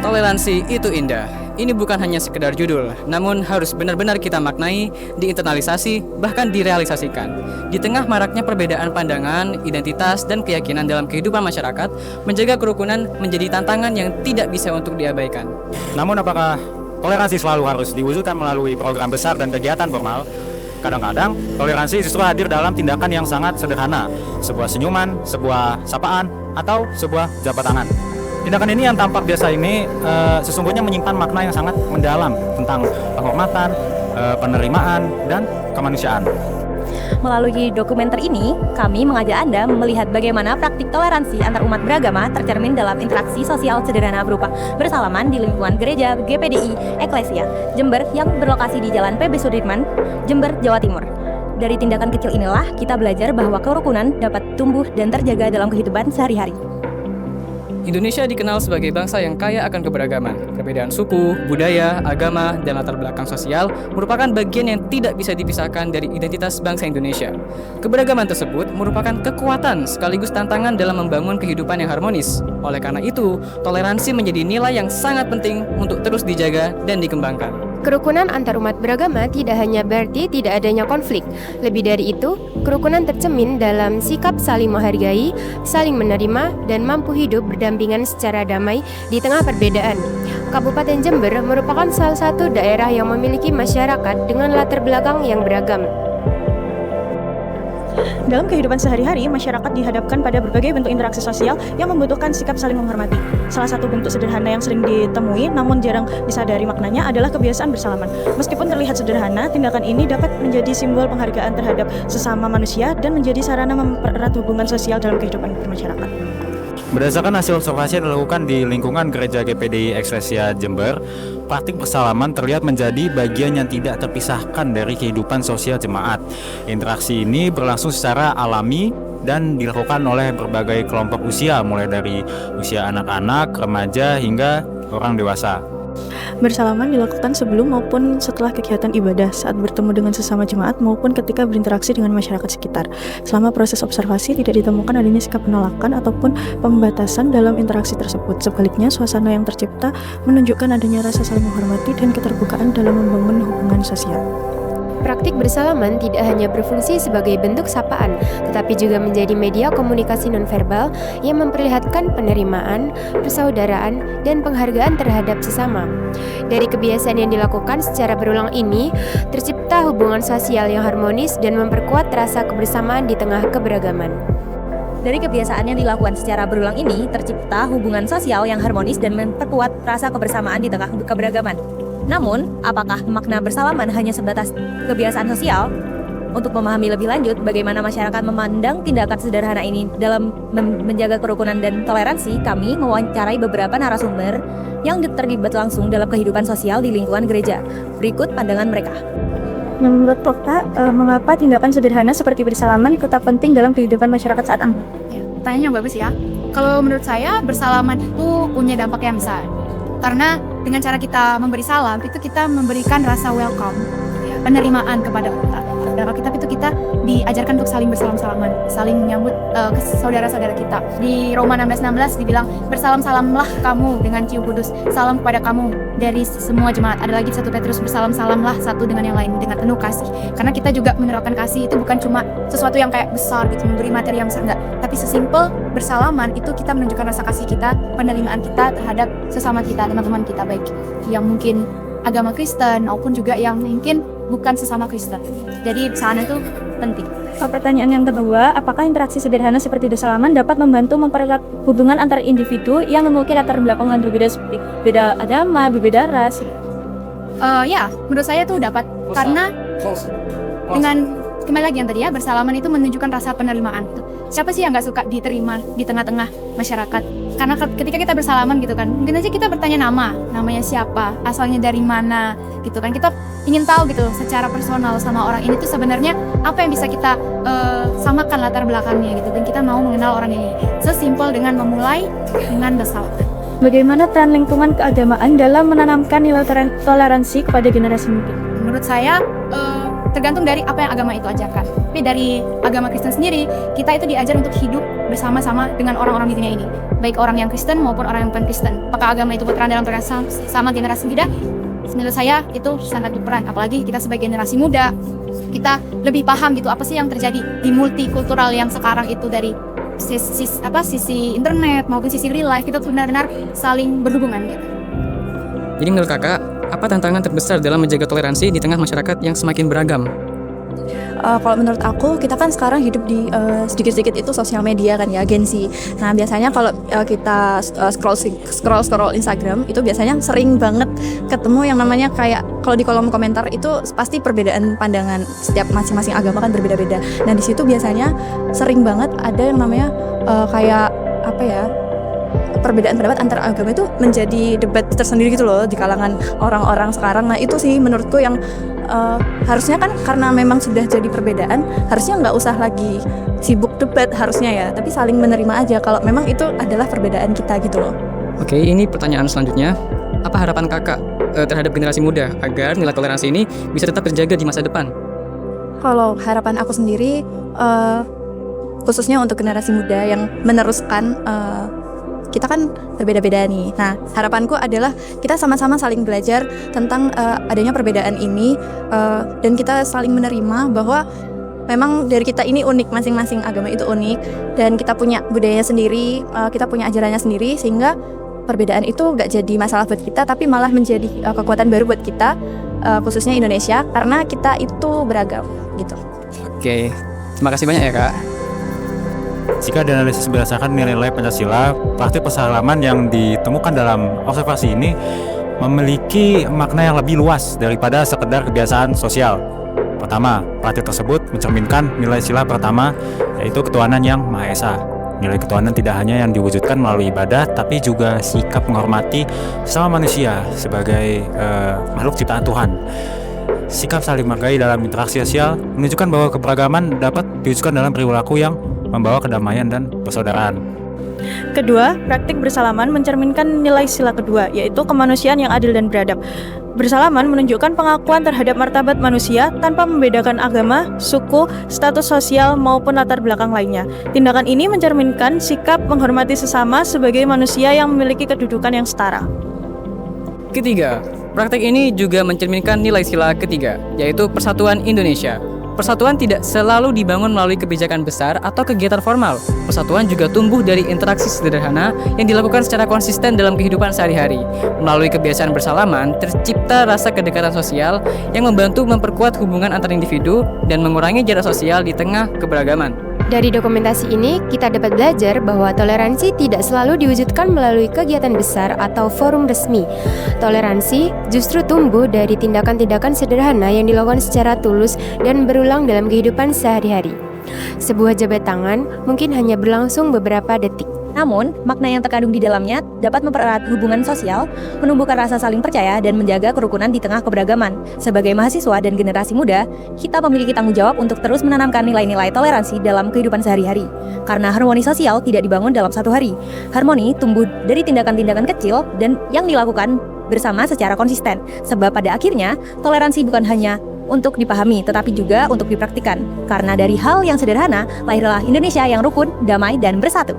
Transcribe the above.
Toleransi itu indah. Ini bukan hanya sekedar judul, namun harus benar-benar kita maknai, diinternalisasi, bahkan direalisasikan. Di tengah maraknya perbedaan pandangan, identitas, dan keyakinan dalam kehidupan masyarakat, menjaga kerukunan menjadi tantangan yang tidak bisa untuk diabaikan. Namun apakah toleransi selalu harus diwujudkan melalui program besar dan kegiatan formal? Kadang-kadang toleransi justru hadir dalam tindakan yang sangat sederhana, sebuah senyuman, sebuah sapaan, atau sebuah jabat tangan. Tindakan ini yang tampak biasa ini sesungguhnya menyimpan makna yang sangat mendalam tentang penghormatan, penerimaan, dan kemanusiaan. Melalui dokumenter ini, kami mengajak Anda melihat bagaimana praktik toleransi antar umat beragama tercermin dalam interaksi sosial sederhana berupa bersalaman di lingkungan gereja GPDI Eklesia Jember yang berlokasi di Jalan PB Sudirman, Jember, Jawa Timur. Dari tindakan kecil inilah kita belajar bahwa kerukunan dapat tumbuh dan terjaga dalam kehidupan sehari-hari. Indonesia dikenal sebagai bangsa yang kaya akan keberagaman. Perbedaan suku, budaya, agama, dan latar belakang sosial merupakan bagian yang tidak bisa dipisahkan dari identitas bangsa Indonesia. Keberagaman tersebut merupakan kekuatan sekaligus tantangan dalam membangun kehidupan yang harmonis. Oleh karena itu, toleransi menjadi nilai yang sangat penting untuk terus dijaga dan dikembangkan. Kerukunan antar umat beragama tidak hanya berarti tidak adanya konflik. Lebih dari itu, kerukunan tercermin dalam sikap saling menghargai, saling menerima, dan mampu hidup berdampingan secara damai di tengah perbedaan. Kabupaten Jember merupakan salah satu daerah yang memiliki masyarakat dengan latar belakang yang beragam. Dalam kehidupan sehari-hari, masyarakat dihadapkan pada berbagai bentuk interaksi sosial yang membutuhkan sikap saling menghormati. Salah satu bentuk sederhana yang sering ditemui namun jarang disadari maknanya adalah kebiasaan bersalaman. Meskipun terlihat sederhana, tindakan ini dapat menjadi simbol penghargaan terhadap sesama manusia dan menjadi sarana mempererat hubungan sosial dalam kehidupan bermasyarakat. Berdasarkan hasil observasi yang dilakukan di lingkungan gereja GPDI Eklesia Jember, praktik bersalaman terlihat menjadi bagian yang tidak terpisahkan dari kehidupan sosial jemaat. Interaksi ini berlangsung secara alami dan dilakukan oleh berbagai kelompok usia, mulai dari usia anak-anak, remaja, hingga orang dewasa. Bersalaman dilakukan sebelum maupun setelah kegiatan ibadah, saat bertemu dengan sesama jemaat maupun ketika berinteraksi dengan masyarakat sekitar. Selama proses observasi tidak ditemukan adanya sikap penolakan ataupun pembatasan dalam interaksi tersebut. Sebaliknya, suasana yang tercipta menunjukkan adanya rasa saling menghormati dan keterbukaan dalam membangun hubungan sosial. Praktik bersalaman tidak hanya berfungsi sebagai bentuk sapaan, tetapi juga menjadi media komunikasi nonverbal yang memperlihatkan penerimaan, persaudaraan, dan penghargaan terhadap sesama. Dari kebiasaan yang dilakukan secara berulang ini, tercipta hubungan sosial yang harmonis dan memperkuat rasa kebersamaan di tengah keberagaman. Dari kebiasaan yang dilakukan secara berulang ini, tercipta hubungan sosial yang harmonis dan memperkuat rasa kebersamaan di tengah keberagaman. Namun, apakah makna bersalaman hanya sebatas kebiasaan sosial? Untuk memahami lebih lanjut bagaimana masyarakat memandang tindakan sederhana ini dalam menjaga kerukunan dan toleransi, kami mewawancarai beberapa narasumber yang terlibat langsung dalam kehidupan sosial di lingkungan gereja. Berikut pandangan mereka. Menurut Pokta, mengapa tindakan sederhana seperti bersalaman tetap penting dalam kehidupan masyarakat saat ini? Pertanyaannya bagus ya. Kalau menurut saya, bersalaman itu punya dampak yang besar. Karena dengan cara kita memberi salam, itu kita memberikan rasa welcome, penerimaan kepada kita. Dan Alkitab itu kita diajarkan untuk saling bersalam-salaman, saling menyambut ke saudara-saudara kita. Di Roma 16:16 dibilang, bersalam-salamlah kamu dengan cium kudus, salam kepada kamu dari semua jemaat. Ada lagi 1 Petrus, bersalam-salamlah satu dengan yang lain dengan penuh kasih. Karena kita juga menerapkan kasih itu bukan cuma sesuatu yang kayak besar gitu, memberi materi yang besar, enggak. Tapi sesimpel bersalaman itu kita menunjukkan rasa kasih kita, penerimaan kita terhadap sesama kita, teman-teman kita, baik yang mungkin agama Kristen maupun juga yang mungkin bukan sesama Kristen. Jadi bersalaman itu penting. Pertanyaan yang kedua, apakah interaksi sederhana seperti bersalaman dapat membantu mempererat hubungan antar individu yang memiliki latar belakang berbeda seperti beda agama, berbeda ras? Ya, menurut saya tuh dapat. Karena dengan kembali lagi yang tadi ya, bersalaman itu menunjukkan rasa penerimaan. Siapa sih yang nggak suka diterima di tengah-tengah masyarakat? Karena ketika kita bersalaman gitu kan, mungkin aja kita bertanya namanya siapa, asalnya dari mana, gitu kan. Kita ingin tahu gitu secara personal sama orang ini tuh sebenarnya apa yang bisa kita samakan latar belakangnya gitu. Dan kita mau mengenal orang ini. Sesimpel dengan memulai dengan bersalaman. Bagaimana peran lingkungan keagamaan dalam menanamkan nilai toleransi kepada generasi muda? Menurut saya, tergantung dari apa yang agama itu ajarkan. Tapi dari agama Kristen sendiri, kita itu diajar untuk hidup bersama-sama dengan orang-orang di dunia ini, baik orang yang Kristen maupun orang yang bukan Kristen. Apakah agama itu berperan dalam sama generasi muda? Menurut saya itu sangat berperan, apalagi kita sebagai generasi muda, kita lebih paham gitu apa sih yang terjadi di multikultural yang sekarang itu, dari sisi internet maupun sisi real life, kita benar-benar saling berhubungan gitu. Jadi menurut kakak, apa tantangan terbesar dalam menjaga toleransi di tengah masyarakat yang semakin beragam? Kalau menurut aku, kita kan sekarang hidup di sedikit-sedikit itu sosial media kan ya, Gen Z. Nah biasanya kalau kita scroll Instagram itu biasanya sering banget ketemu yang namanya kayak, kalau di kolom komentar itu pasti perbedaan pandangan, setiap masing-masing agama kan berbeda-beda. Nah di situ biasanya sering banget ada yang namanya kayak apa ya, perbedaan pendapat antar agama itu menjadi debat tersendiri gitu loh di kalangan orang-orang sekarang. Nah itu sih menurutku yang harusnya kan, karena memang sudah jadi perbedaan, harusnya nggak usah lagi sibuk debat harusnya ya, tapi saling menerima aja kalau memang itu adalah perbedaan kita gitu loh. Oke, ini pertanyaan selanjutnya. Apa harapan kakak terhadap generasi muda agar nilai toleransi ini bisa tetap terjaga di masa depan? Kalau harapan aku sendiri, khususnya untuk generasi muda yang meneruskan, kita kan berbeda-beda nih. Nah, harapanku adalah kita sama-sama saling belajar tentang adanya perbedaan ini, dan kita saling menerima bahwa memang dari kita ini unik, masing-masing agama itu unik, dan kita punya budayanya sendiri, kita punya ajarannya sendiri, sehingga perbedaan itu gak jadi masalah buat kita, tapi malah menjadi kekuatan baru buat kita, khususnya Indonesia, karena kita itu beragam gitu. Oke, terima kasih banyak ya kak. Jika dianalisis berdasarkan nilai-nilai Pancasila, praktik persalaman yang ditemukan dalam observasi ini memiliki makna yang lebih luas daripada sekedar kebiasaan sosial. Pertama, praktik tersebut mencerminkan nilai sila pertama, yaitu ketuhanan yang Maha Esa. Nilai ketuhanan tidak hanya yang diwujudkan melalui ibadah, tapi juga sikap menghormati sesama manusia sebagai makhluk ciptaan Tuhan. Sikap saling menghargai dalam interaksi sosial menunjukkan bahwa keberagaman dapat diwujudkan dalam perilaku yang membawa kedamaian dan persaudaraan. Kedua, praktik bersalaman mencerminkan nilai sila kedua, yaitu kemanusiaan yang adil dan beradab. Bersalaman menunjukkan pengakuan terhadap martabat manusia tanpa membedakan agama, suku, status sosial, maupun latar belakang lainnya. Tindakan ini mencerminkan sikap menghormati sesama sebagai manusia yang memiliki kedudukan yang setara. Ketiga, praktek ini juga mencerminkan nilai sila ketiga, yaitu persatuan Indonesia. Persatuan tidak selalu dibangun melalui kebijakan besar atau kegiatan formal. Persatuan juga tumbuh dari interaksi sederhana yang dilakukan secara konsisten dalam kehidupan sehari-hari. Melalui kebiasaan bersalaman, tercipta rasa kedekatan sosial yang membantu memperkuat hubungan antar individu dan mengurangi jarak sosial di tengah keberagaman. Dari dokumentasi ini, kita dapat belajar bahwa toleransi tidak selalu diwujudkan melalui kegiatan besar atau forum resmi. Toleransi justru tumbuh dari tindakan-tindakan sederhana yang dilakukan secara tulus dan berulang dalam kehidupan sehari-hari. Sebuah jabat tangan mungkin hanya berlangsung beberapa detik. Namun, makna yang terkandung di dalamnya dapat mempererat hubungan sosial, menumbuhkan rasa saling percaya, dan menjaga kerukunan di tengah keberagaman. Sebagai mahasiswa dan generasi muda, kita memiliki tanggung jawab untuk terus menanamkan nilai-nilai toleransi dalam kehidupan sehari-hari. Karena harmoni sosial tidak dibangun dalam satu hari. Harmoni tumbuh dari tindakan-tindakan kecil dan yang dilakukan bersama secara konsisten. Sebab pada akhirnya, toleransi bukan hanya untuk dipahami, tetapi juga untuk dipraktikkan. Karena dari hal yang sederhana, lahirlah Indonesia yang rukun, damai, dan bersatu.